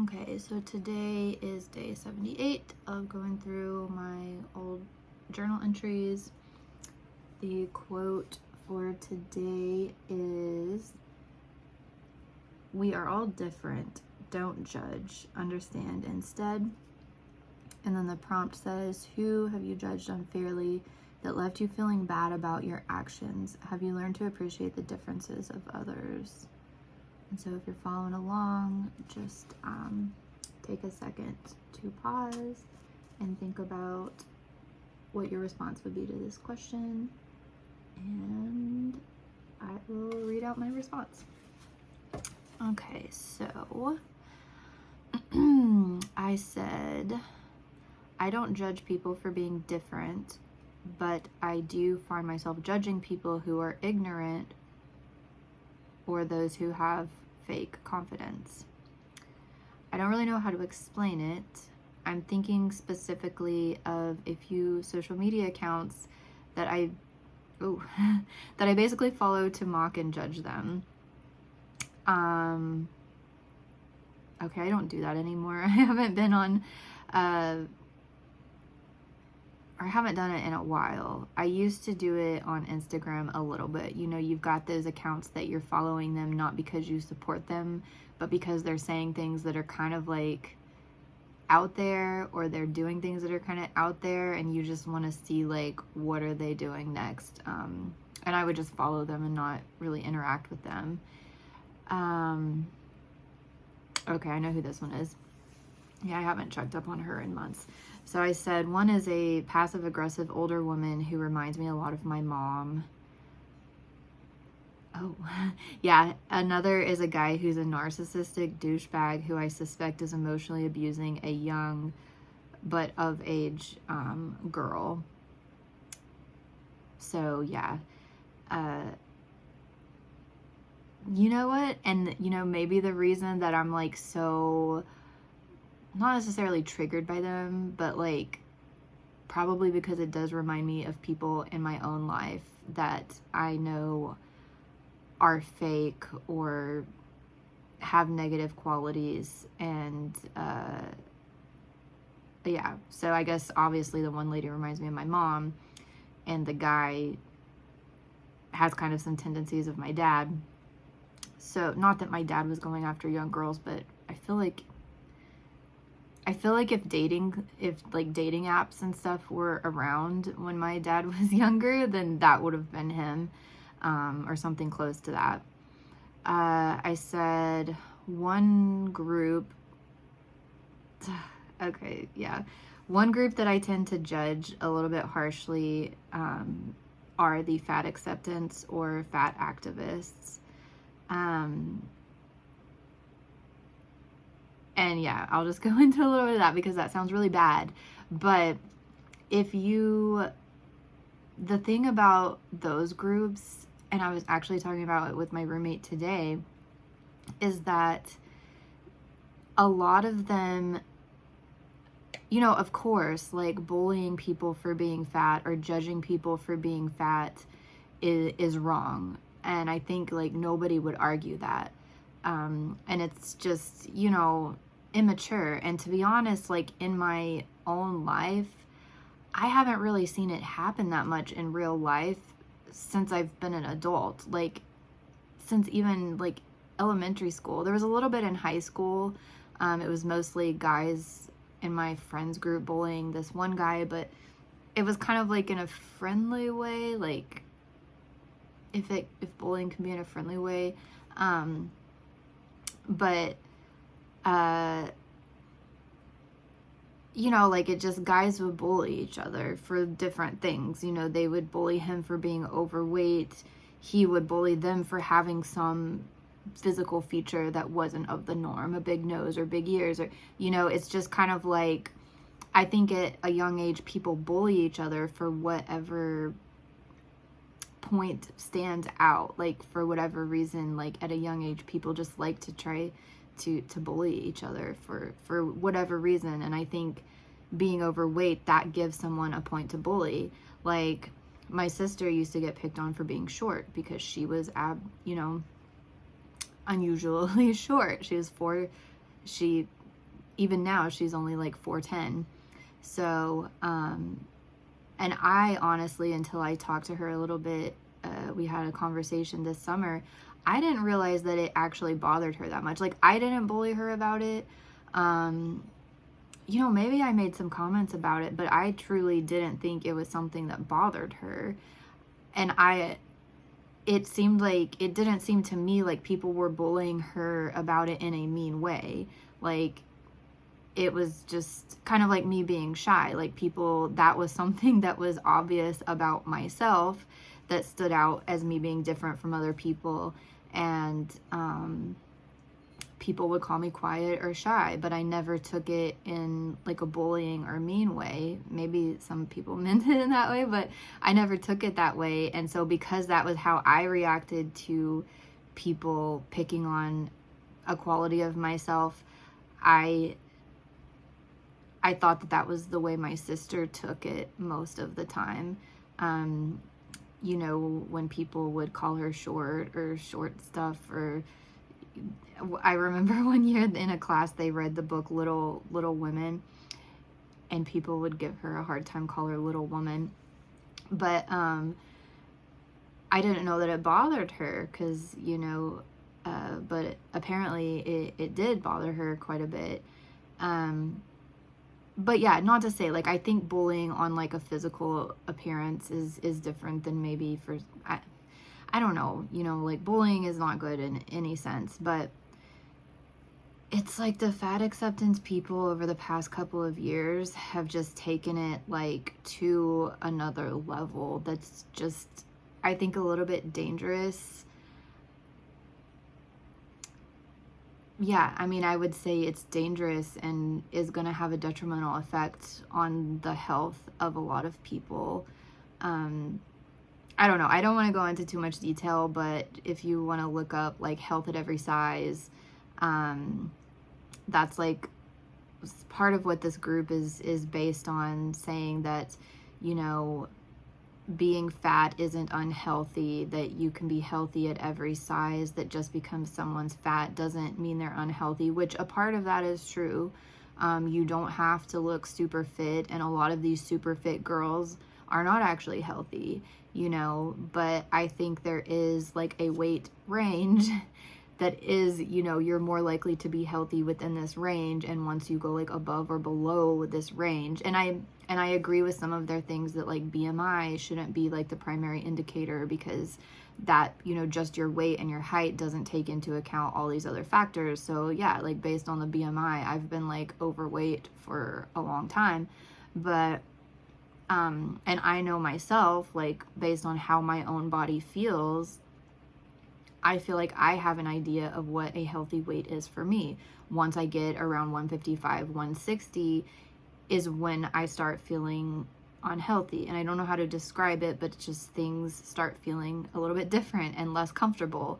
Okay, so today is day 78 of going through my old journal entries. The quote for today is, "We are all different. Don't judge. Understand instead." And then the prompt says, "Who have you judged unfairly that left you feeling bad about your actions? Have you learned to appreciate the differences of others?" And so if you're following along, just take a second to pause and think about what your response would be to this question. And I will read out my response. Okay, so I said, "I don't judge people for being different, but I do find myself judging people who are ignorant or those who have fake confidence. I don't really know how to explain it. I'm thinking specifically of a few social media accounts that I that I basically follow to mock and judge them. Okay, I don't do that anymore. I haven't been on or haven't done it in a while. I used to do it on Instagram a little bit. You know, you've got those accounts that you're following them not because you support them, but because they're saying things that are kind of like out there, or they're doing things that are kind of out there, and you just want to see like, what are they doing next? And I would just follow them and not really interact with them. Okay, I know who this one is. Yeah, I haven't checked up on her in months. So I said, one is a passive-aggressive older woman who reminds me a lot of my mom. Oh, yeah. Another is a guy who's a narcissistic douchebag who I suspect is emotionally abusing a young but of age girl. So, yeah. You know what? And, you know, maybe the reason that I'm like so... not necessarily triggered by them, but like probably because it does remind me of people in my own life that I know are fake or have negative qualities. And yeah, so I guess obviously the one lady reminds me of my mom, and the guy has kind of some tendencies of my dad. So not that my dad was going after young girls, but I feel like if dating apps and stuff were around when my dad was younger, then that would have been him, or something close to that. I said one group, okay, yeah. One group that I tend to judge a little bit harshly are the fat acceptance or fat activists. And yeah, I'll just go into a little bit of that because that sounds really bad. But the thing about those groups, and I was actually talking about it with my roommate today, is that a lot of them, you know, of course, like bullying people for being fat or judging people for being fat is wrong. And I think like nobody would argue that. And it's just, you know, immature. And to be honest, like in my own life, I haven't really seen it happen that much in real life since I've been an adult. Like since even like elementary school. There was a little bit in high school. It was mostly guys in my friends group bullying this one guy, but it was kind of like in a friendly way, like if bullying can be in a friendly way. But you know, like it just, guys would bully each other for different things. You know, they would bully him for being overweight. He would bully them for having some physical feature that wasn't of the norm, a big nose or big ears, or, you know, it's just kind of like, I think at a young age, people bully each other for whatever point stands out. Like for whatever reason, like at a young age, people just like to try to bully each other for whatever reason. And I think being overweight, that gives someone a point to bully. Like my sister used to get picked on for being short because she was unusually short. She even now she's only like 4'10". So, and I honestly, until I talked to her a little bit, we had a conversation this summer, I didn't realize that it actually bothered her that much. Like, I didn't bully her about it. You know, maybe I made some comments about it, but I truly didn't think it was something that bothered her. And it seemed like, it didn't seem to me like people were bullying her about it in a mean way. Like, it was just kind of like me being shy. Like, people, that was something that was obvious about myself that stood out as me being different from other people. And people would call me quiet or shy, but I never took it in like a bullying or mean way. Maybe some people meant it in that way, but I never took it that way. And so because that was how I reacted to people picking on a quality of myself, I thought that that was the way my sister took it most of the time. You know, when people would call her short or short stuff, or I remember one year in a class they read the book Little Women, and people would give her a hard time, call her Little Woman. But I didn't know that it bothered her, because, you know, but apparently it did bother her quite a bit. But yeah, not to say, like, I think bullying on like a physical appearance is different than maybe for, I don't know, you know, like, bullying is not good in any sense, but it's like the fat acceptance people over the past couple of years have just taken it like to another level that's just, I think, a little bit dangerous. Yeah, I mean, I would say it's dangerous and is going to have a detrimental effect on the health of a lot of people. I don't know. I don't want to go into too much detail, but if you want to look up like health at every size, that's like part of what this group is based on, saying that, you know, being fat isn't unhealthy, that you can be healthy at every size, that just because someone's fat doesn't mean they're unhealthy, which a part of that is true. You don't have to look super fit, and a lot of these super fit girls are not actually healthy, you know, but I think there is like a weight range that is, you know, you're more likely to be healthy within this range, and once you go like above or below this range, and I agree with some of their things that like BMI shouldn't be like the primary indicator, because that, you know, just your weight and your height doesn't take into account all these other factors. So yeah, like based on the BMI, I've been like overweight for a long time, but and I know myself, like based on how my own body feels, I feel like I have an idea of what a healthy weight is for me. Once I get around 155, 160 is when I start feeling unhealthy. And I don't know how to describe it, but just things start feeling a little bit different and less comfortable.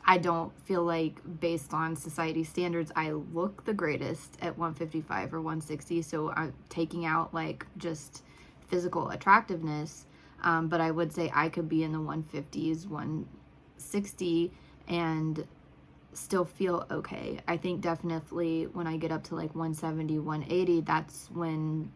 I don't feel like, based on society standards, I look the greatest at 155 or 160. So I'm taking out like just physical attractiveness. But I would say I could be in the 150s, 160 and still feel okay. I think definitely when I get up to like 170, 180, that's when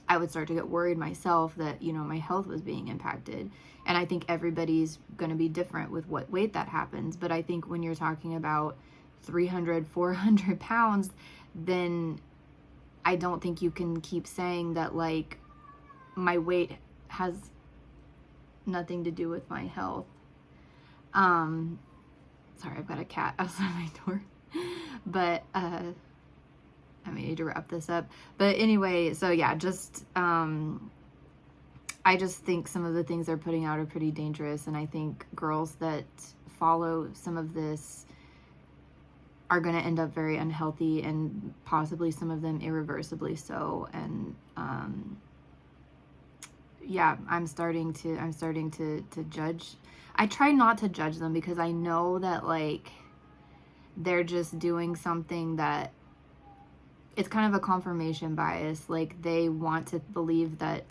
I would start to get worried myself that, you know, my health was being impacted. And I think everybody's going to be different with what weight that happens. But I think when you're talking about 300, 400 pounds, then I don't think you can keep saying that like my weight has nothing to do with my health. Sorry, I've got a cat outside my door. But I need to wrap this up. But anyway, so yeah, just I just think some of the things they're putting out are pretty dangerous, and I think girls that follow some of this are going to end up very unhealthy, and possibly some of them irreversibly so. And yeah, I'm starting to judge. I try not to judge them, because I know that like they're just doing something that it's kind of a confirmation bias. Like they want to believe that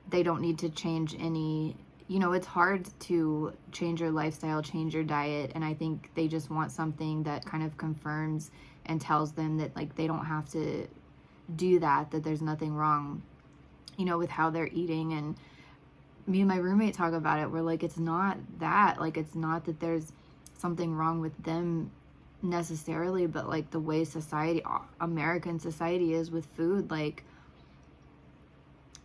they don't need to change any, you know, it's hard to change your lifestyle, change your diet. And I think they just want something that kind of confirms and tells them that, like, they don't have to do that, that there's nothing wrong, you know, with how they're eating. And me and my roommate talk about it. We're like, it's not that. Like, it's not that there's something wrong with them necessarily, but like the way society, American society is with food. Like,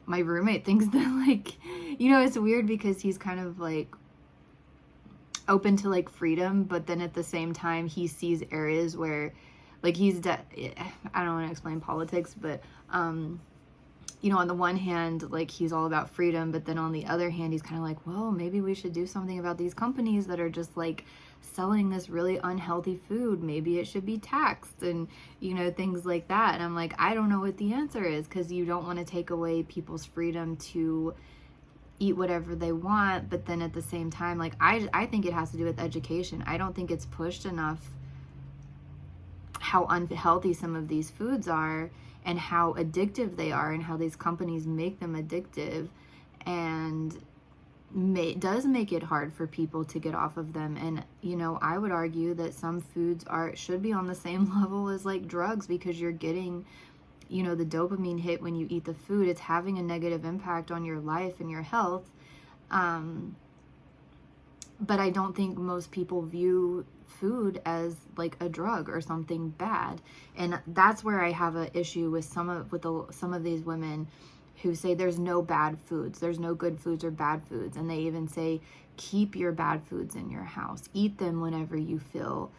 my roommate thinks that, like, you know, it's weird because he's kind of like open to like freedom, but then at the same time he sees areas where, like, I don't want to explain politics, but you know, on the one hand, like, he's all about freedom, but then on the other hand, he's kind of like, well, maybe we should do something about these companies that are just like selling this really unhealthy food. Maybe it should be taxed, and, you know, things like that. And I'm like, I don't know what the answer is, because you don't want to take away people's freedom to eat whatever they want, but then at the same time, like, I think it has to do with education. I don't think it's pushed enough how unhealthy some of these foods are, and how addictive they are, and how these companies make them addictive, and does make it hard for people to get off of them. And, you know, I would argue that some foods should be on the same level as like drugs, because you're getting, you know, the dopamine hit when you eat the food. It's having a negative impact on your life and your health. But I don't think most people view food as like a drug or something bad. And that's where I have an issue with some of these women who say there's no bad foods, there's no good foods or bad foods. And they even say, keep your bad foods in your house, eat them whenever you feel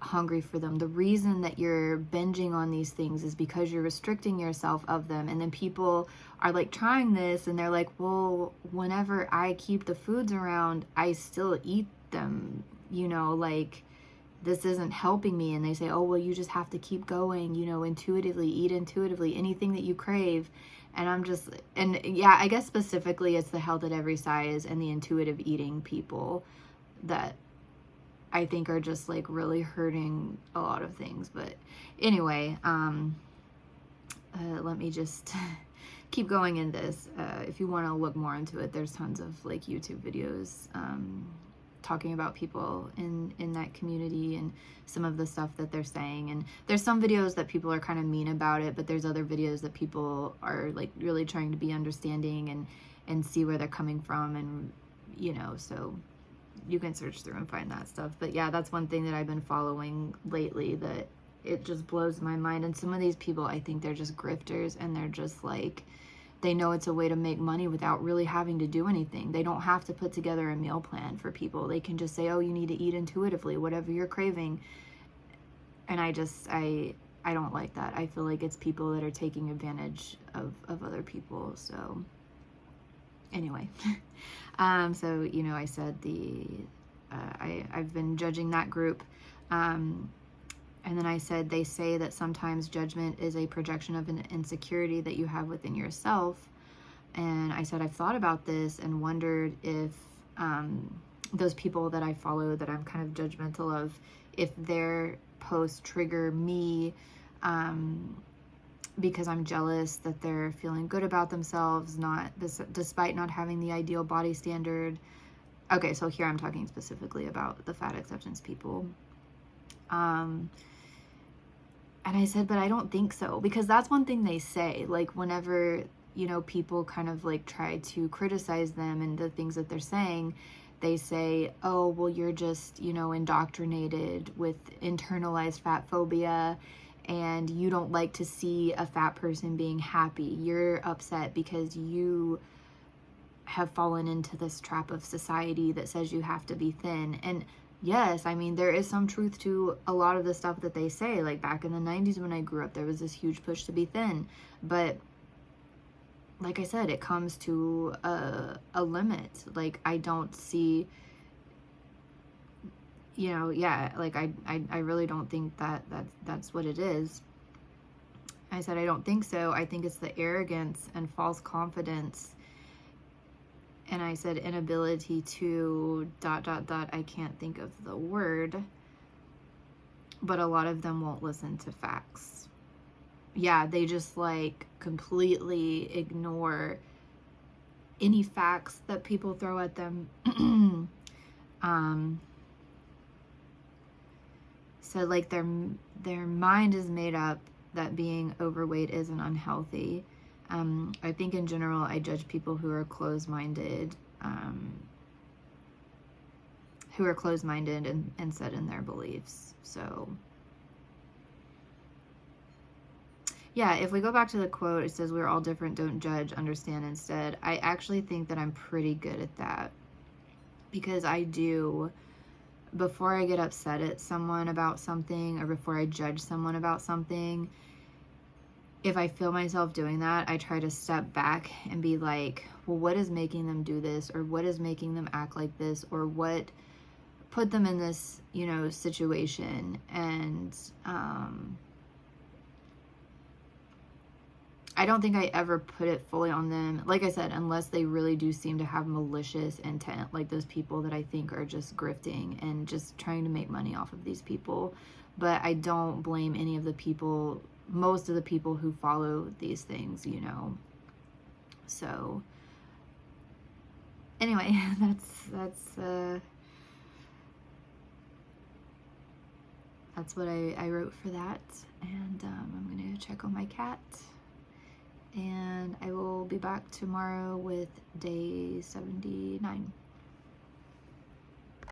hungry for them. The reason that you're binging on these things is because you're restricting yourself of them. And then people are like trying this, and they're like, well, whenever I keep the foods around, I still eat them, you know, like, this isn't helping me. And they say, oh, well, you just have to keep going, you know, intuitively, eat intuitively, anything that you crave. And I'm just, and yeah, I guess specifically it's the health at every size and the intuitive eating people that I think are just like really hurting a lot of things. But anyway, let me just keep going in this. If you want to look more into it, there's tons of like YouTube videos talking about people in that community and some of the stuff that they're saying. And there's some videos that people are kind of mean about it, but there's other videos that people are like really trying to be understanding and see where they're coming from. And, you know, so you can search through and find that stuff. But yeah, that's one thing that I've been following lately that it just blows my mind. And some of these people, I think they're just grifters, and they're just like, they know it's a way to make money without really having to do anything. They don't have to put together a meal plan for people. They can just say, oh, you need to eat intuitively, whatever you're craving. And I don't like that. I feel like it's people that are taking advantage of other people. So anyway, so, you know, I said I've been judging that group. And then I said, they say that sometimes judgment is a projection of an insecurity that you have within yourself. And I said, I've thought about this and wondered if those people that I follow that I'm kind of judgmental of, if their posts trigger me because I'm jealous that they're feeling good about themselves, despite not having the ideal body standard. Okay, so here I'm talking specifically about the fat acceptance people. And I said, but I don't think so, because that's one thing they say, like, whenever, you know, people kind of like try to criticize them and the things that they're saying, they say, oh, well, you're just, you know, indoctrinated with internalized fat phobia, and you don't like to see a fat person being happy. You're upset because you have fallen into this trap of society that says you have to be thin. And yes, I mean, there is some truth to a lot of the stuff that they say. Like, back in the 90s when I grew up, there was this huge push to be thin. But like I said, it comes to a limit. Like, I don't see, you know, yeah, like I really don't think that's what it is. I said, I don't think so. I think it's the arrogance and false confidence. And I said, inability to ... I can't think of the word, but a lot of them won't listen to facts. Yeah, they just like completely ignore any facts that people throw at them. So like their mind is made up that being overweight isn't unhealthy. I think in general I judge people who are closed-minded, and set in their beliefs. So yeah, if we go back to the quote, it says, "We're all different, don't judge, understand instead." I actually think that I'm pretty good at that, because I do, before I get upset at someone about something, or before I judge someone about something, if I feel myself doing that, I try to step back and be like, well, what is making them do this? Or what is making them act like this? Or what put them in this, situation? And I don't think I ever put it fully on them. Like I said, unless they really do seem to have malicious intent, like those people that I think are just grifting and just trying to make money off of these people. But I don't blame any of the people, most of the people who follow these things, So anyway, that's what I wrote for that. And I'm gonna check on my cat. And I will be back tomorrow with day 79.